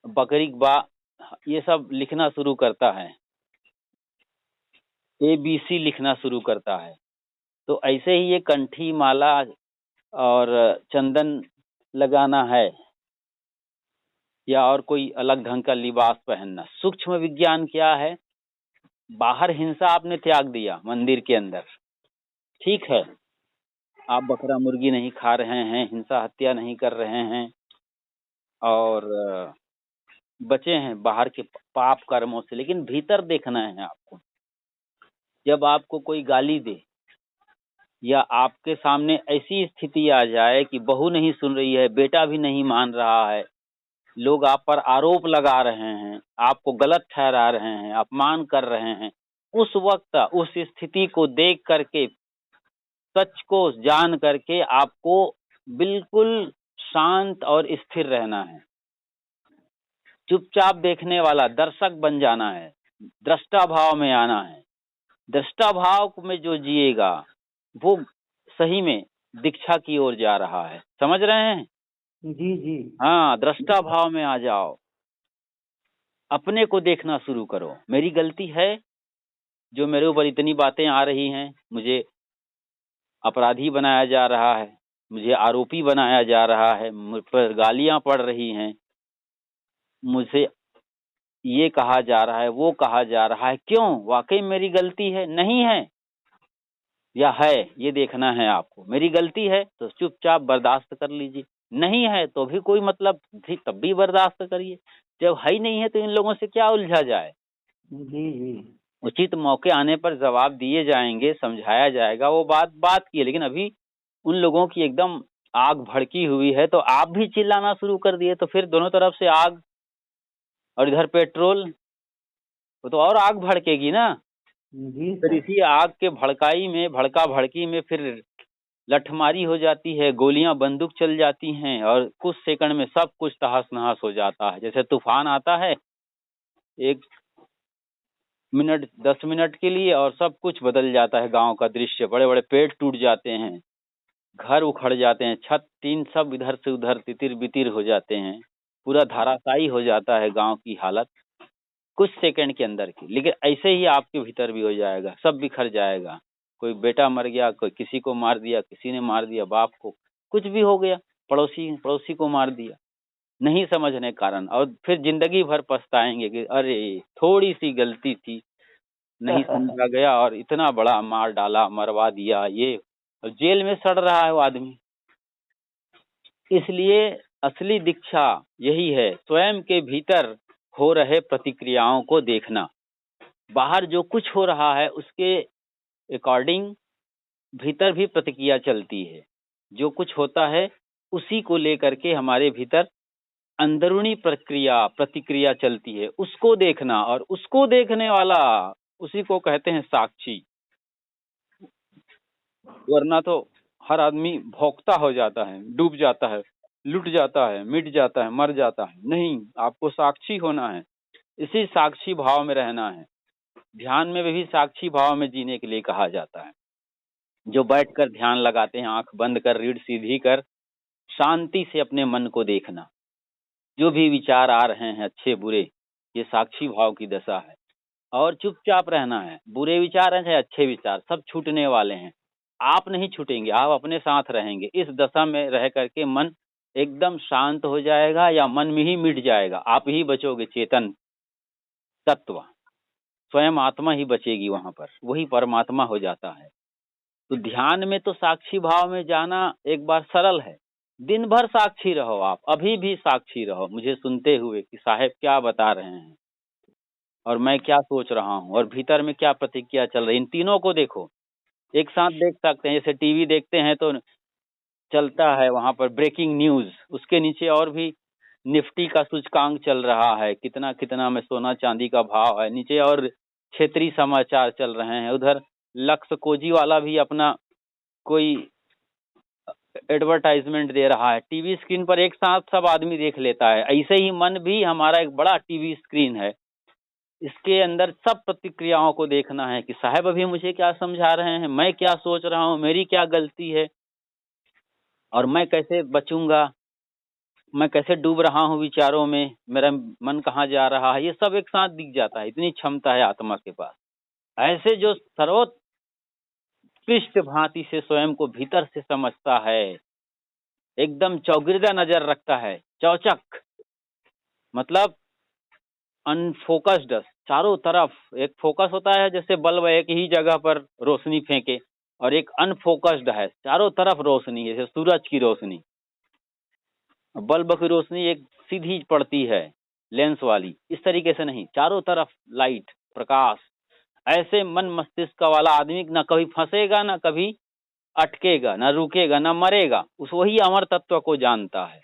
बकरी बा, ये सब लिखना शुरू करता है, ABC लिखना शुरू करता है। तो ऐसे ही ये कंठी, माला और चंदन लगाना है या और कोई अलग ढंग का लिबास पहनना, सूक्ष्म विज्ञान क्या है? बाहर हिंसा आपने त्याग दिया मंदिर के अंदर, ठीक है, आप बकरा मुर्गी नहीं खा रहे हैं, हिंसा हत्या नहीं कर रहे हैं और बचे हैं बाहर के पाप कर्मों से, लेकिन भीतर देखना है आपको। जब आपको कोई गाली दे या आपके सामने ऐसी स्थिति आ जाए कि बहू नहीं सुन रही है, बेटा भी नहीं मान रहा है, लोग आप पर आरोप लगा रहे हैं, आपको गलत ठहरा रहे हैं, अपमान कर रहे हैं, उस वक्त उस स्थिति को देख करके, सच को जान करके आपको बिल्कुल शांत और स्थिर रहना है। चुपचाप देखने वाला दर्शक बन जाना है, दृष्टा भाव में आना है। दृष्टा भाव में जो जिएगा वो सही में दीक्षा की ओर जा रहा है। समझ रहे हैं? जी जी। हाँ, दृष्टा भाव में आ जाओ, अपने को देखना शुरू करो। मेरी गलती है जो मेरे ऊपर इतनी बातें आ रही हैं, मुझे अपराधी बनाया जा रहा है, मुझे आरोपी बनाया जा रहा है, मुझ पर गालियां पड़ रही हैं, मुझे ये कहा जा रहा है, वो कहा जा रहा है। क्यों? वाकई मेरी गलती है? नहीं है या है, ये देखना है आपको। मेरी गलती है तो चुपचाप बर्दाश्त कर लीजिए, नहीं है तो भी कोई मतलब भी, तब भी बर्दाश्त करिए। जब है ही नहीं है तो इन लोगों से क्या उलझा जाए। जी जी। उचित मौके आने पर जवाब दिए जाएंगे, समझाया जाएगा, वो बात की है। लेकिन अभी उन लोगों की एकदम आग भड़की हुई है, तो आप भी चिल्लाना शुरू कर दिए, तो फिर दोनों तरफ से आग और इधर पेट्रोल, वो तो और आग भड़केगी ना। जी फिर सर। इसी आग के भड़काई में, भड़का भड़की में फिर लठमारी हो जाती है, गोलियां बंदूक चल जाती हैं और कुछ सेकंड में सब कुछ तहस नहस हो जाता है। जैसे तूफान आता है 1 मिनट 10 मिनट के लिए और सब कुछ बदल जाता है। गांव का दृश्य, बड़े बड़े पेड़ टूट जाते हैं, घर उखड़ जाते हैं, छत टीन सब इधर से उधर तितिर बितिर हो जाते हैं, पूरा धाराशायी हो जाता है गांव की हालत कुछ सेकंड के अंदर की। लेकिन ऐसे ही आपके भीतर भी हो जाएगा, सब बिखर जाएगा। कोई बेटा मर गया, कोई किसी को मार दिया, किसी ने मार दिया बाप को, कुछ भी हो गया, पड़ोसी को मार दिया, नहीं समझने के कारण। और फिर जिंदगी भर पछताएंगे कि अरे थोड़ी सी गलती थी, नहीं समझा गया और इतना बड़ा मार डाला, मरवा दिया, ये और जेल में सड़ रहा है वो आदमी। इसलिए असली दीक्षा यही है, स्वयं के भीतर हो रहे प्रतिक्रियाओं को देखना। बाहर जो कुछ हो रहा है उसके अकॉर्डिंग भीतर भी प्रतिक्रिया चलती है। जो कुछ होता है उसी को लेकर के हमारे भीतर अंदरूनी प्रतिक्रिया चलती है, उसको देखना। और उसको देखने वाला, उसी को कहते हैं साक्षी। वरना तो हर आदमी भोक्ता हो जाता है, डूब जाता है, लुट जाता है, मिट जाता है, मर जाता है। नहीं, आपको साक्षी होना है, इसी साक्षी भाव में रहना है। ध्यान में भी साक्षी भाव में जीने के लिए कहा जाता है। जो बैठकर ध्यान लगाते हैं, आंख बंद कर, रीढ़ सीधी कर, शांति से अपने मन को देखना। जो भी विचार आ रहे हैं अच्छे बुरे, ये साक्षी भाव की दशा है। और चुपचाप रहना है। बुरे विचार हैं चाहे अच्छे विचार, सब छूटने वाले हैं। आप नहीं छूटेंगे, आप अपने साथ रहेंगे। इस दशा में रह करके मन एकदम शांत हो जाएगा या मन में ही मिट जाएगा। आप ही बचोगे, चेतन तत्व, स्वयं आत्मा ही बचेगी वहां पर, वही परमात्मा हो जाता है। तो ध्यान में तो साक्षी भाव में जाना एक बार सरल है। दिन भर साक्षी रहो, आप अभी भी साक्षी रहो मुझे सुनते हुए कि साहेब क्या बता रहे हैं और मैं क्या सोच रहा हूँ और भीतर में क्या प्रतिक्रिया चल रही है। इन तीनों को देखो, एक साथ देख सकते हैं। जैसे टीवी देखते हैं तो चलता है वहां पर ब्रेकिंग न्यूज, उसके नीचे और भी निफ्टी का सूचकांक चल रहा है, कितना कितना में सोना चांदी का भाव है नीचे, और क्षेत्रीय समाचार चल रहे हैं। उधर लक्ष्य कोजी वाला भी अपना कोई एडवर्टाइजमेंट दे रहा है। टीवी स्क्रीन पर एक साथ सब आदमी देख लेता है। ऐसे ही मन भी हमारा एक बड़ा टीवी स्क्रीन है, इसके अंदर सब प्रतिक्रियाओं को देखना है कि साहब अभी मुझे क्या समझा रहे हैं, मैं क्या सोच रहा हूँ, मेरी क्या गलती है और मैं कैसे बचूंगा, मैं कैसे डूब रहा हूँ विचारों में, मेरा मन कहाँ जा रहा है, ये सब एक साथ दिख जाता है। इतनी क्षमता है आत्मा के पास। ऐसे जो सर्वोत्कृष्ट भांति से स्वयं को भीतर से समझता है, एकदम चौगिरदा नजर रखता है, चौचक मतलब अनफोकस्ड, चारों तरफ। एक फोकस होता है जैसे बल्ब एक ही जगह पर रोशनी फेंके, और एक अनफोकस्ड है, चारों तरफ रोशनी है, जैसे सूरज की रोशनी। बल्ब की रोशनी एक सीधी पड़ती है लेंस वाली, इस तरीके से नहीं, चारों तरफ लाइट प्रकाश। ऐसे मन मस्तिष्क वाला आदमी न कभी फंसेगा, न कभी अटकेगा, न रुकेगा, न मरेगा, उस वही अमर तत्व को जानता है।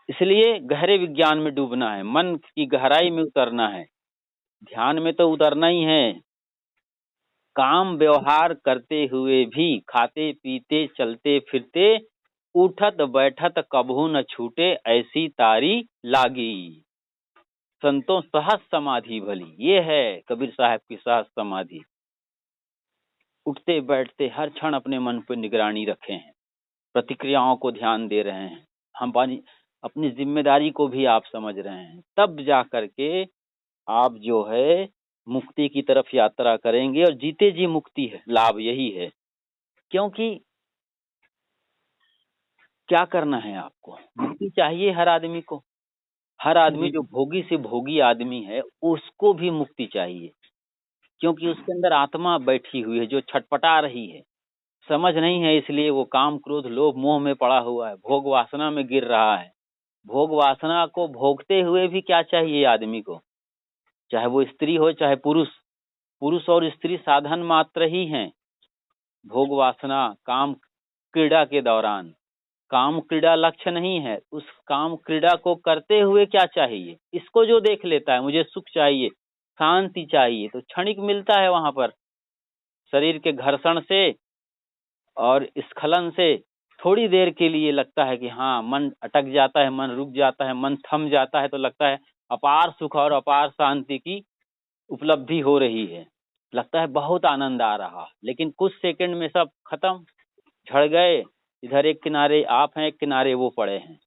इसलिए गहरे विज्ञान में डूबना है, मन की गहराई में उतरना है। ध्यान में तो उतरना ही है। काम व्यवहार करते हुए भी, खाते पीते चलते फिरते, उठत बैठत कभू न छूटे, ऐसी तारी लागी। संतों सहज समाधि भली, ये है कबीर साहब की सहज समाधि। उठते बैठते हर क्षण अपने मन पर निगरानी रखे हैं, प्रतिक्रियाओं को ध्यान दे रहे हैं, हम अपनी जिम्मेदारी को भी आप समझ रहे हैं, तब जा करके आप जो है मुक्ति की तरफ यात्रा करेंगे। और जीते जी मुक्ति है, लाभ यही है। क्योंकि क्या करना है आपको, मुक्ति चाहिए हर आदमी को। हर आदमी जो भोगी से भोगी आदमी है उसको भी मुक्ति चाहिए, क्योंकि उसके अंदर आत्मा बैठी हुई है जो छटपटा रही है, समझ नहीं है, इसलिए वो काम क्रोध लोभ मोह में पड़ा हुआ है, भोग वासना में गिर रहा है। भोग वासना को भोगते हुए भी क्या चाहिए आदमी को, चाहे वो स्त्री हो चाहे पुरुष, पुरुष और स्त्री साधन मात्र ही हैं। भोग वासना काम क्रीड़ा के दौरान, काम क्रीड़ा लक्ष्य नहीं है, उस काम क्रीड़ा को करते हुए क्या चाहिए, इसको जो देख लेता है, मुझे सुख चाहिए, शांति चाहिए, तो क्षणिक मिलता है वहां पर। शरीर के घर्षण से और स्खलन से थोड़ी देर के लिए लगता है कि हाँ मन अटक जाता है, मन रुक जाता है, मन थम जाता है, तो लगता है अपार सुख और अपार शांति की उपलब्धि हो रही है, लगता है बहुत आनंद आ रहा। लेकिन कुछ सेकंड में सब खत्म, झड़ गए। इधर एक किनारे आप हैं, एक किनारे वो पड़े हैं,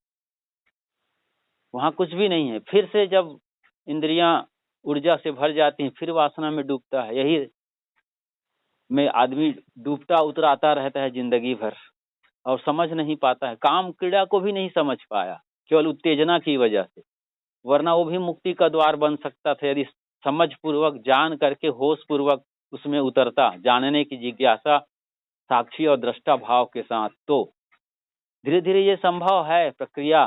वहां कुछ भी नहीं है। फिर से जब इंद्रियां ऊर्जा से भर जाती हैं, फिर वासना में डूबता है। यही में आदमी डूबता उतराता रहता है जिंदगी भर और समझ नहीं पाता है, काम क्रीड़ा को भी नहीं समझ पाया, केवल उत्तेजना की वजह से। वरना वो भी मुक्ति का द्वार बन सकता था यदि समझ पूर्वक, जान करके, होश पूर्वक उसमें उतरता, जानने की जिज्ञासा साक्षी और दृष्टा भाव के साथ। तो धीरे धीरे ये संभव है प्रक्रिया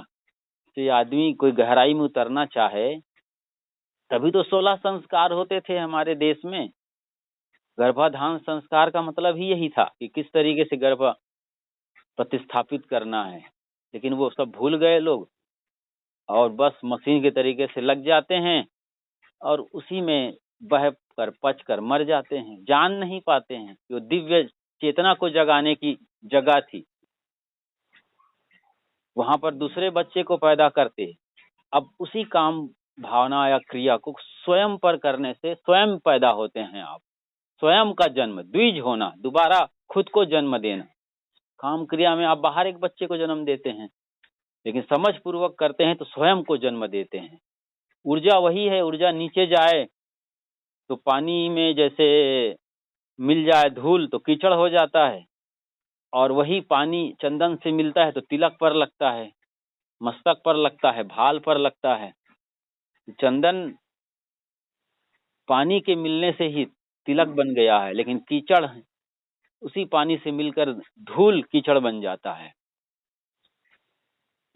से आदमी कोई गहराई में उतरना चाहे। तभी तो 16 संस्कार होते थे हमारे देश में। गर्भाधान संस्कार का मतलब ही यही था कि किस तरीके से गर्भ प्रतिस्थापित करना है, लेकिन वो सब भूल गए लोग और बस मशीन के तरीके से लग जाते हैं और उसी में बह कर पच कर मर जाते हैं। जान नहीं पाते हैं कि वो दिव्य चेतना को जगाने की जगह थी, वहां पर दूसरे बच्चे को पैदा करते। अब उसी काम भावना या क्रिया को स्वयं पर करने से स्वयं पैदा होते हैं आप। स्वयं का जन्म, द्विज होना, दोबारा खुद को जन्म देना। काम क्रिया में आप बाहर एक बच्चे को जन्म देते हैं, लेकिन समझ पूर्वक करते हैं तो स्वयं को जन्म देते हैं। ऊर्जा वही है, ऊर्जा नीचे जाए तो पानी में जैसे मिल जाए धूल तो कीचड़ हो जाता है, और वही पानी चंदन से मिलता है तो तिलक पर लगता है, मस्तक पर लगता है, भाल पर लगता है। चंदन पानी के मिलने से ही तिलक बन गया है, लेकिन कीचड़ उसी पानी से मिलकर धूल कीचड़ बन जाता है।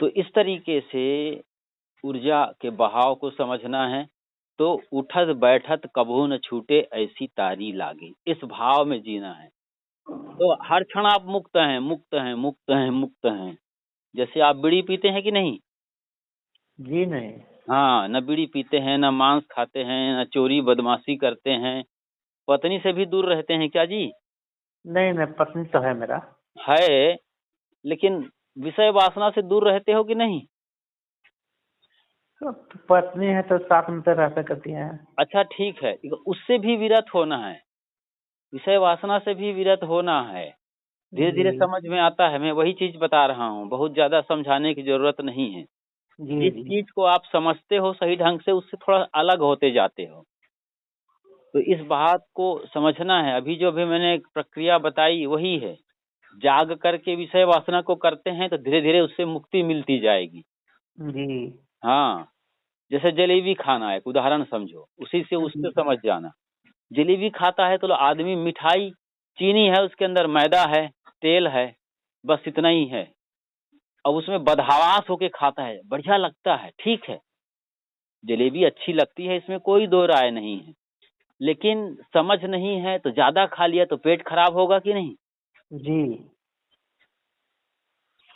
तो इस तरीके से ऊर्जा के बहाव को समझना है। तो उठत बैठत कभू न छूटे, ऐसी तारी लागे, इस भाव में जीना है। तो हर क्षण आप मुक्त हैं, मुक्त हैं, मुक्त हैं, मुक्त हैं। जैसे आप बीड़ी पीते हैं कि नहीं? जी नहीं। हाँ, न बीड़ी पीते हैं, न मांस खाते हैं, न चोरी बदमाशी करते हैं, पत्नी से भी दूर रहते हैं क्या जी? नहीं नहीं, पत्नी तो है मेरा। है, लेकिन विषय वासना से दूर रहते हो कि नहीं? तो पत्नी है तो साथ में तो रहता करती है। अच्छा ठीक है, उससे भी विरत होना है, विषय वासना से भी विरत होना है। धीरे धीरे जी समझ में आता है, मैं वही चीज बता रहा हूँ, बहुत ज्यादा समझाने की जरूरत नहीं है। जी जिस जी चीज को आप समझते हो सही ढंग से, उससे थोड़ा अलग होते जाते हो। तो इस बात को समझना है। अभी जो भी मैंने एक प्रक्रिया बताई वही है। जाग करके विषय वासना को करते हैं तो धीरे धीरे उससे मुक्ति मिलती जाएगी। जी हाँ, जैसे जलेबी खाना है, एक उदाहरण समझो, उसी से उससे जी समझ जाना। जलेबी खाता है तो आदमी, मिठाई चीनी है, उसके अंदर मैदा है, तेल है, बस इतना ही है। अब उसमें बदहवास होके खाता है, बढ़िया लगता है, ठीक है, जलेबी अच्छी लगती है, इसमें कोई दो राय नहीं है। लेकिन समझ नहीं है तो ज्यादा खा लिया तो पेट खराब होगा कि नहीं? जी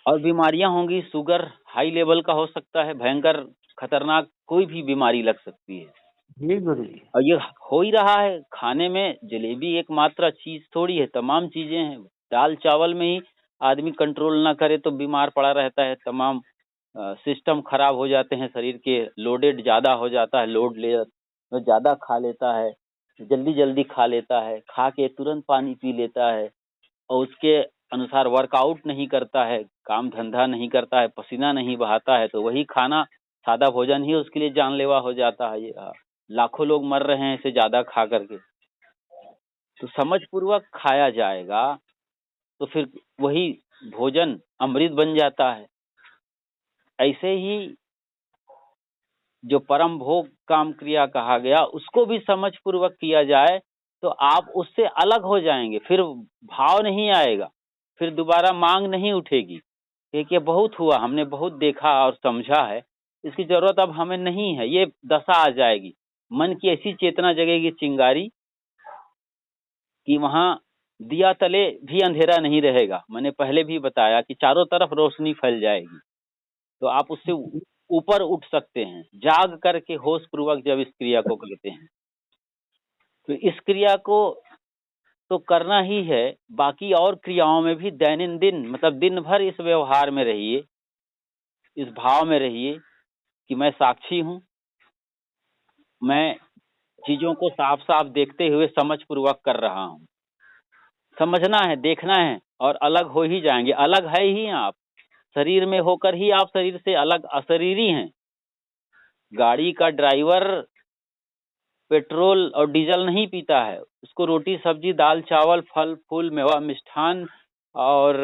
और बीमारियां होंगी, शुगर हाई लेवल का हो सकता है, भयंकर खतरनाक कोई भी बीमारी लग सकती है। जी गुरु जी। और ये हो ही रहा है। खाने में जलेबी एकमात्र चीज थोड़ी है, तमाम चीजें हैं। दाल चावल में ही आदमी कंट्रोल ना करे तो बीमार पड़ा रहता है। तमाम सिस्टम खराब हो जाते हैं शरीर के, लोडेड ज्यादा हो जाता है, लोड ले तो ज्यादा खा लेता है, जल्दी जल्दी खा लेता है, खा के तुरंत पानी पी लेता है और उसके अनुसार वर्कआउट नहीं करता है, काम धंधा नहीं करता है, पसीना नहीं बहाता है, तो वही खाना, सादा भोजन ही उसके लिए जानलेवा हो जाता है। ये लाखों लोग मर रहे हैं इसे ज्यादा खा करके। तो समझ पूर्वक खाया जाएगा तो फिर वही भोजन अमृत बन जाता है। ऐसे ही जो परम भोग काम क्रिया कहा गया, उसको भी समझ पूर्वक किया जाए तो आप उससे अलग हो जाएंगे। फिर भाव नहीं आएगा, फिर दोबारा मांग नहीं उठेगी, क्योंकि ये बहुत हुआ, हमने बहुत देखा और समझा है, इसकी जरूरत अब हमें नहीं है। ये दशा आ जाएगी, मन की ऐसी चेतना जगेगी, चिंगारी, कि वहां दिया तले भी अंधेरा नहीं रहेगा। मैंने पहले भी बताया कि चारों तरफ रोशनी फैल जाएगी। तो आप उससे ऊपर उठ सकते हैं, जाग करके होश पूर्वक जब इस क्रिया को करते हैं। तो इस क्रिया को तो करना ही है, बाकी और क्रियाओं में भी दैनंदिन, मतलब दिन भर इस व्यवहार में रहिए, इस भाव में रहिए कि मैं साक्षी हूँ, मैं चीजों को साफ साफ देखते हुए समझ पूर्वक कर रहा हूँ। समझना है, देखना है, और अलग हो ही जाएंगे। अलग है ही आप, शरीर में होकर ही आप शरीर से अलग अशरीरी हैं। गाड़ी का ड्राइवर पेट्रोल और डीजल नहीं पीता है, उसको रोटी सब्जी दाल चावल फल फूल मेवा मिष्ठान और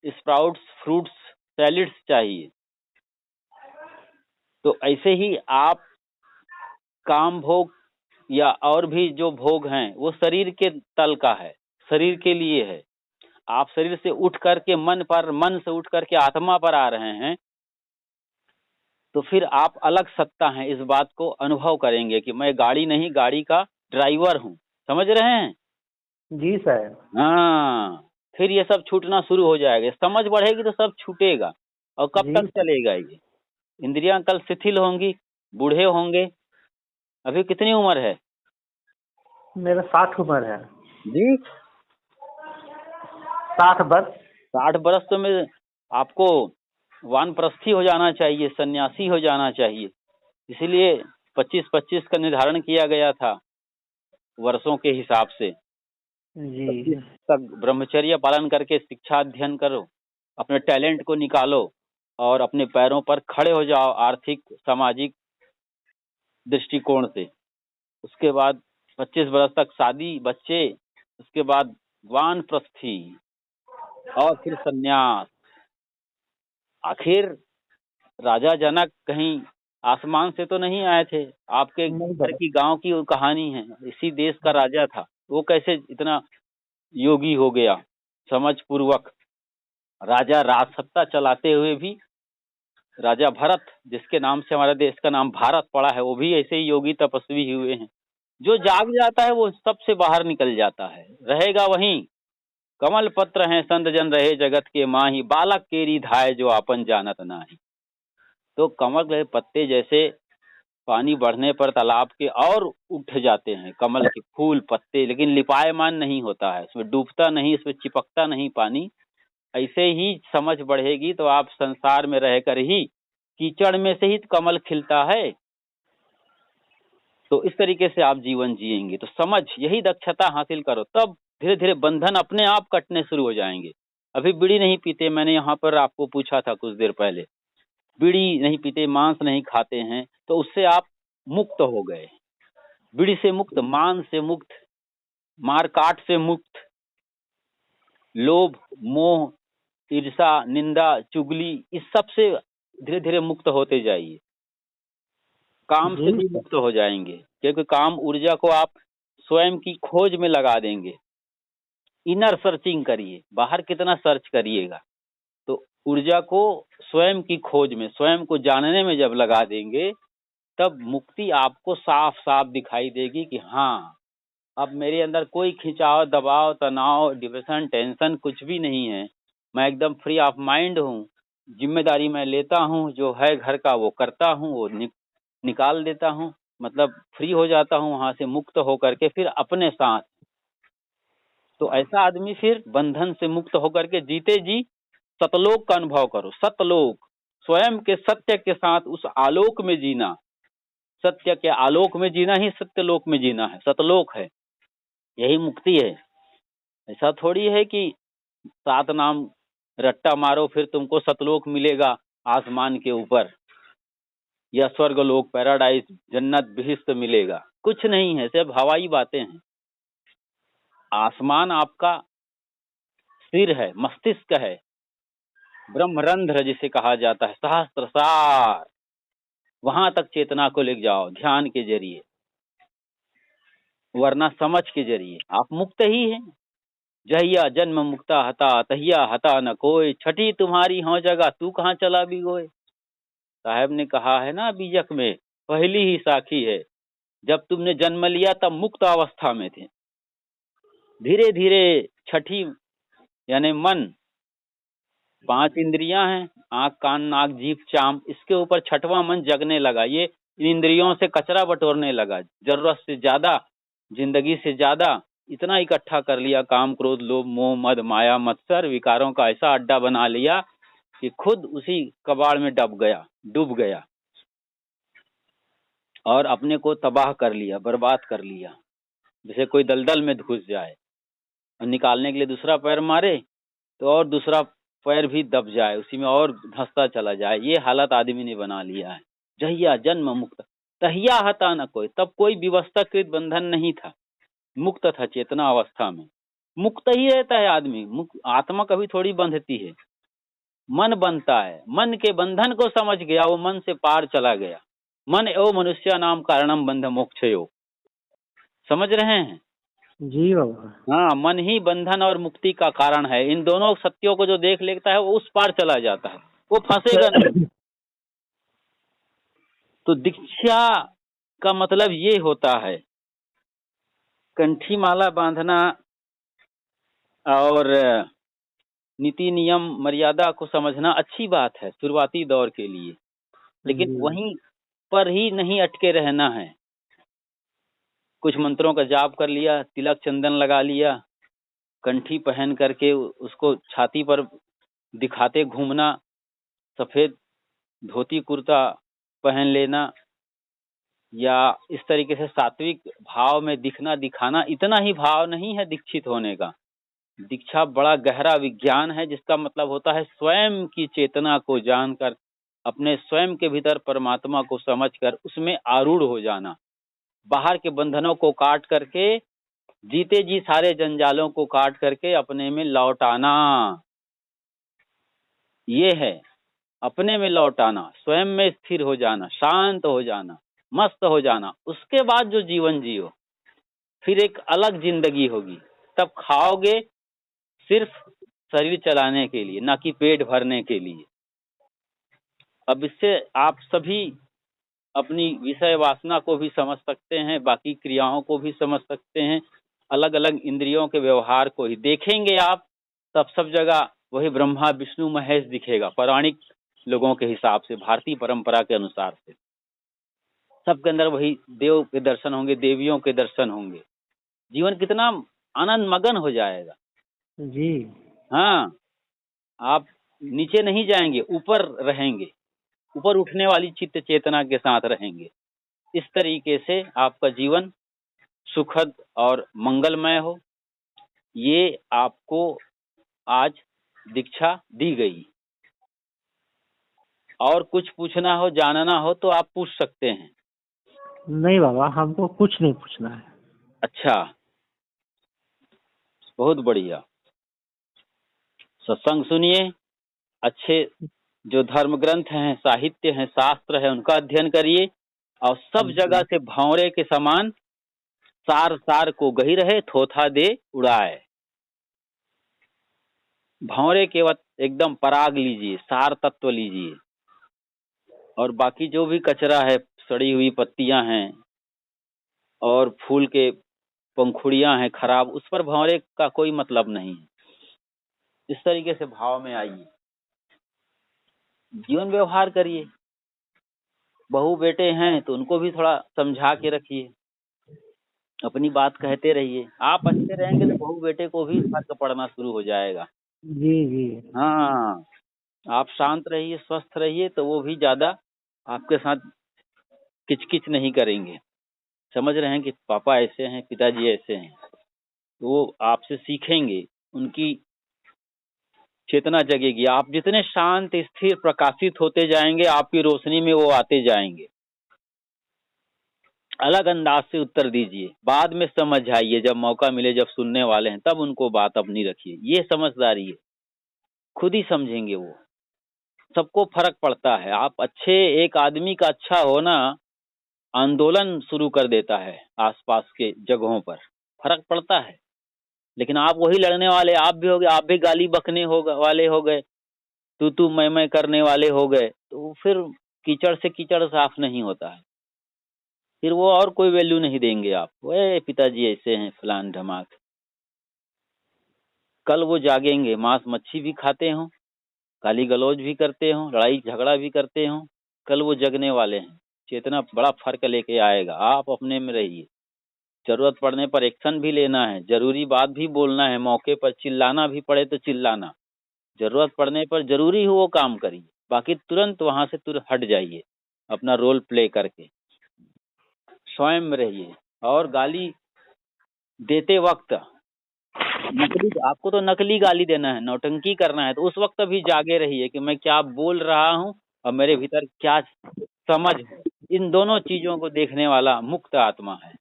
स्प्राउट्स फ्रूट्स सैलिड्स चाहिए। तो ऐसे ही आप काम भोग या और भी जो भोग हैं वो शरीर के तल का है, शरीर के लिए है। आप शरीर से उठ करके मन से उठ करके आत्मा पर आ रहे हैं, तो फिर आप अलग सत्ता हैं। इस बात को अनुभव करेंगे कि मैं गाड़ी नहीं, गाड़ी का ड्राइवर हूँ। समझ रहे हैं? जी सर। हाँ, फिर ये सब छूटना शुरू हो जाएगा। समझ बढ़ेगी तो सब छूटेगा। और कब जी तक चलेगा ये? इंद्रियां कल शिथिल होंगी, बूढ़े होंगे। अभी कितनी उम्र है? मेरा 60 उम्र है। जी, 60 वर्ष। 60 बरस तो मैं आपको वानप्रस्थी हो जाना चाहिए, सन्यासी हो जाना चाहिए। इसीलिए 25-25 का निर्धारण किया गया था वर्षों के हिसाब से। 25 जी तक ब्रह्मचर्य पालन करके शिक्षा अध्ययन करो, अपने टैलेंट को निकालो और अपने पैरों पर खड़े हो जाओ आर्थिक सामाजिक दृष्टिकोण से। उसके बाद 25 बरस तक शादी, बच्चे, उसके बाद वानप्रस्थी और फिर सन्यास। आखिर राजा जनक कहीं आसमान से तो नहीं आए थे, आपके नहीं घर सर। की गांव की वो कहानी है। इसी देश का राजा था, वो कैसे इतना योगी हो गया? समझ पूर्वक राजा राजसत्ता चलाते हुए भी, राजा भरत जिसके नाम से हमारे देश का नाम भारत पड़ा है, वो भी ऐसे ही योगी तपस्वी हुए हैं। जो जाग जाता है वो सबसे बाहर निकल जाता है, रहेगा वहीं। कमल पत्र हैं संत जन रहे जगत के माही, बालक केरी धाय जो आपन जानत नाही। तो कमल के पत्ते जैसे पानी बढ़ने पर तालाब के और उठ जाते हैं, कमल के फूल पत्ते, लेकिन लिपायमान नहीं होता है, इसमें डूबता नहीं, इसमें चिपकता नहीं पानी, ऐसे ही समझ बढ़ेगी तो आप संसार में रहकर ही, कीचड़ में से ही कमल खिलता है, तो इस तरीके से आप जीवन जिएंगे। तो समझ, यही दक्षता हासिल करो, तब धीरे धीरे बंधन अपने आप कटने शुरू हो जाएंगे। अभी बीड़ी नहीं पीते, मैंने यहाँ पर आपको पूछा था कुछ देर पहले, बीड़ी नहीं पीते, मांस नहीं खाते हैं, तो उससे आप मुक्त हो गए। बीड़ी से मुक्त, मांस से मुक्त, मार काट से मुक्त, लोभ, मोह, ईर्षा, निंदा, चुगली, इस सब से धीरे धीरे मुक्त होते जाइए। काम से भी मुक्त हो जाएंगे, क्योंकि काम ऊर्जा को आप स्वयं की खोज में लगा देंगे। इनर सर्चिंग करिए, बाहर कितना सर्च करिएगा, तो ऊर्जा को स्वयं की खोज में, स्वयं को जानने में जब लगा देंगे, तब मुक्ति आपको साफ साफ दिखाई देगी कि हाँ, अब मेरे अंदर कोई खिंचाव, दबाव, तनाव, डिप्रेशन, टेंशन कुछ भी नहीं है। मैं एकदम फ्री ऑफ माइंड हूँ। जिम्मेदारी मैं लेता हूँ, जो है घर का वो करता हूँ, वो निकाल देता हूँ, मतलब फ्री हो जाता हूँ वहां से, मुक्त होकर के फिर अपने साथ। तो ऐसा आदमी फिर बंधन से मुक्त होकर के जीते जी सतलोक का अनुभव करो। सतलोक, स्वयं के सत्य के साथ उस आलोक में जीना, सत्य के आलोक में जीना ही सत्यलोक में जीना है, सतलोक है, यही मुक्ति है। ऐसा थोड़ी है कि 7 नाम रट्टा मारो फिर तुमको सतलोक मिलेगा आसमान के ऊपर, या स्वर्गलोक, पैराडाइज, जन्नत, बिहिश्त मिलेगा, कुछ नहीं है, सिर्फ हवाई बातें हैं। आसमान आपका सिर है, मस्तिष्क है, ब्रह्मरंध्र जिसे कहा जाता है, सहस्त्रसार, वहां तक चेतना को ले जाओ ध्यान के जरिए, वरना समझ के जरिए आप मुक्त ही हैं। जहिया जन्म मुक्ता हता, तहिया हता न कोई, छठी तुम्हारी हो जगह, तू कहाँ चला भी गोए। साहब ने कहा है ना बीजक में, पहली ही साखी है, जब तुमने जन्म लिया तब मुक्त अवस्था में थे, धीरे धीरे छठी यानी मन, 5 इंद्रियां हैं, आंख, कान, नाक, जीभ, चाम, इसके ऊपर छठवां मन जगने लगा। ये इन इंद्रियों से कचरा बटोरने लगा, जरूरत से ज्यादा, जिंदगी से ज्यादा इतना इकट्ठा कर लिया, काम, क्रोध, लोभ, मोह, मद, माया, मत्सर, विकारों का ऐसा अड्डा बना लिया कि खुद उसी कबाड़ में डूब गया और अपने को तबाह कर लिया, बर्बाद कर लिया। जैसे कोई दलदल में घुस जाए और निकालने के लिए दूसरा पैर मारे तो और दूसरा पैर भी दब जाए, उसी में और धंसता चला जाए, ये हालत आदमी ने बना लिया है। जहिया जन्म मुक्त तहिया हता न कोई, तब कोई व्यवस्थाकृत बंधन नहीं था, मुक्त था चेतना अवस्था में, मुक्त ही रहता है आदमी। आत्मा कभी थोड़ी बंधती है, मन बनता है, मन के बंधन को समझ गया, वो मन से पार चला गया। मन एवं मनुष्य नाम कारणम बंध मोक्षयो, समझ रहे हैं? जी बाबा। हाँ, मन ही बंधन और मुक्ति का कारण है। इन दोनों सत्यों को जो देख लेता है वो उस पार चला जाता है, वो फंसेगा नहीं। तो दीक्षा का मतलब ये होता है, कंठी माला बांधना और नीति नियम मर्यादा को समझना अच्छी बात है शुरुआती दौर के लिए, लेकिन वहीं पर ही नहीं अटके रहना है। कुछ मंत्रों का जाप कर लिया, तिलक चंदन लगा लिया, कंठी पहन करके उसको छाती पर दिखाते घूमना, सफेद धोती कुर्ता पहन लेना, या इस तरीके से सात्विक भाव में दिखना दिखाना, इतना ही भाव नहीं है दीक्षित होने का। दीक्षा बड़ा गहरा विज्ञान है, जिसका मतलब होता है स्वयं की चेतना को जानकर, अपने स्वयं के भीतर परमात्मा को समझकर उसमें आरूढ़ हो जाना, बाहर के बंधनों को काट करके, जीते जी सारे जंजालों को काट करके अपने में लौट आना। ये है अपने में लौट आना, स्वयं में स्थिर हो जाना, शांत हो जाना, मस्त हो जाना। उसके बाद जो जीवन जियो, फिर एक अलग जिंदगी होगी। तब खाओगे सिर्फ शरीर चलाने के लिए, ना कि पेट भरने के लिए। अब इससे आप सभी अपनी विषय वासना को भी समझ सकते हैं, बाकी क्रियाओं को भी समझ सकते हैं, अलग अलग इंद्रियों के व्यवहार को ही देखेंगे आप, तब सब जगह वही ब्रह्मा विष्णु महेश दिखेगा। पौराणिक लोगों के हिसाब से, भारतीय परंपरा के अनुसार से सबके अंदर वही देव के दर्शन होंगे, देवियों के दर्शन होंगे। जीवन कितना आनंद मगन हो जाएगा। जी हाँ, आप नीचे नहीं जाएंगे, ऊपर रहेंगे, ऊपर उठने वाली चित्त चेतना के साथ रहेंगे। इस तरीके से आपका जीवन सुखद और मंगलमय हो, ये आपको आज दीक्षा दी गई। और कुछ पूछना हो, जानना हो तो आप पूछ सकते हैं। नहीं बाबा, हमको कुछ नहीं पूछना है। अच्छा, बहुत बढ़िया। सत्संग सुनिए, अच्छे जो धर्म ग्रंथ हैं, साहित्य हैं, शास्त्र है, उनका अध्ययन करिए और सब जगह से भंवरे के समान सार सार को गही रहे, थोथा दे उड़ाए। भंवरे के वक्त एकदम पराग लीजिए, सार तत्व लीजिए, और बाकी जो भी कचरा है, सड़ी हुई पत्तियां हैं और फूल के पंखुड़ियां हैं खराब, उस पर भंवरे का कोई मतलब नहीं है। इस तरीके से भाव में आइए, जीवन व्यवहार करिए। बहू बेटे हैं तो उनको भी थोड़ा समझा के रखिए, अपनी बात कहते रहिए। आप अच्छे रहेंगे तो बहू बेटे को भी फर्क पड़ना शुरू हो जाएगा। जी जी। हाँ, आप शांत रहिए, स्वस्थ रहिए तो वो भी ज्यादा आपके साथ किचकिच नहीं करेंगे। समझ रहे हैं कि पापा ऐसे हैं, पिताजी ऐसे हैं, तो वो आपसे सीखेंगे, उनकी चेतना जगेगी। आप जितने शांत, स्थिर, प्रकाशित होते जाएंगे, आपकी रोशनी में वो आते जाएंगे। अलग अंदाज से उत्तर दीजिए, बाद में समझ आइए, जब मौका मिले, जब सुनने वाले हैं तब उनको बात अपनी रखिए। ये समझदारी है, खुद ही समझेंगे वो। सबको फर्क पड़ता है। आप अच्छे, एक आदमी का अच्छा होना आंदोलन शुरू कर देता है आसपास के जगहों पर, फर्क पड़ता है। लेकिन आप वही लड़ने वाले आप भी हो गए, आप भी गाली बकने वाले हो गए, तू मैं करने वाले हो गए, तो फिर कीचड़ से कीचड़ साफ नहीं होता है। फिर वो और कोई वैल्यू नहीं देंगे आप, वे पिताजी ऐसे हैं, फलान ढमाक। कल वो जागेंगे, मांस मच्छी भी खाते हों, गाली गलौज भी करते हों, लड़ाई झगड़ा भी करते हों, कल वो जगने वाले हैं। चेतना बड़ा फर्क लेके आएगा। आप अपने में रहिए, जरूरत पड़ने पर एक्शन भी लेना है, जरूरी बात भी बोलना है, मौके पर चिल्लाना भी पड़े तो चिल्लाना, जरूरत पड़ने पर जरूरी हो वो काम करिए, बाकी तुरंत वहां से तुरंत हट जाइए अपना रोल प्ले करके। स्वयं में रहिए। और गाली देते वक्त नकली, आपको तो नकली गाली देना है, नौटंकी करना है, तो उस वक्त भी जागे रहिए कि मैं क्या बोल रहा हूँ और मेरे भीतर क्या समझ है। इन दोनों चीजों को देखने वाला मुक्त आत्मा है।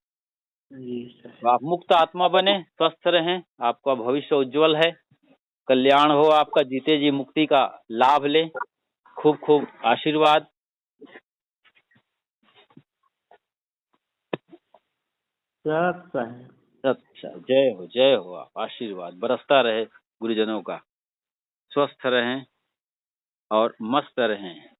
जी सर। तो आप मुक्त आत्मा बने, स्वस्थ रहें, आपका भविष्य उज्जवल है, कल्याण हो आपका, जीते जी मुक्ति का लाभ लें। खूब खूब आशीर्वाद। अच्छा, जय हो आप, आशीर्वाद बरसता रहे गुरुजनों का। स्वस्थ रहें और मस्त रहें।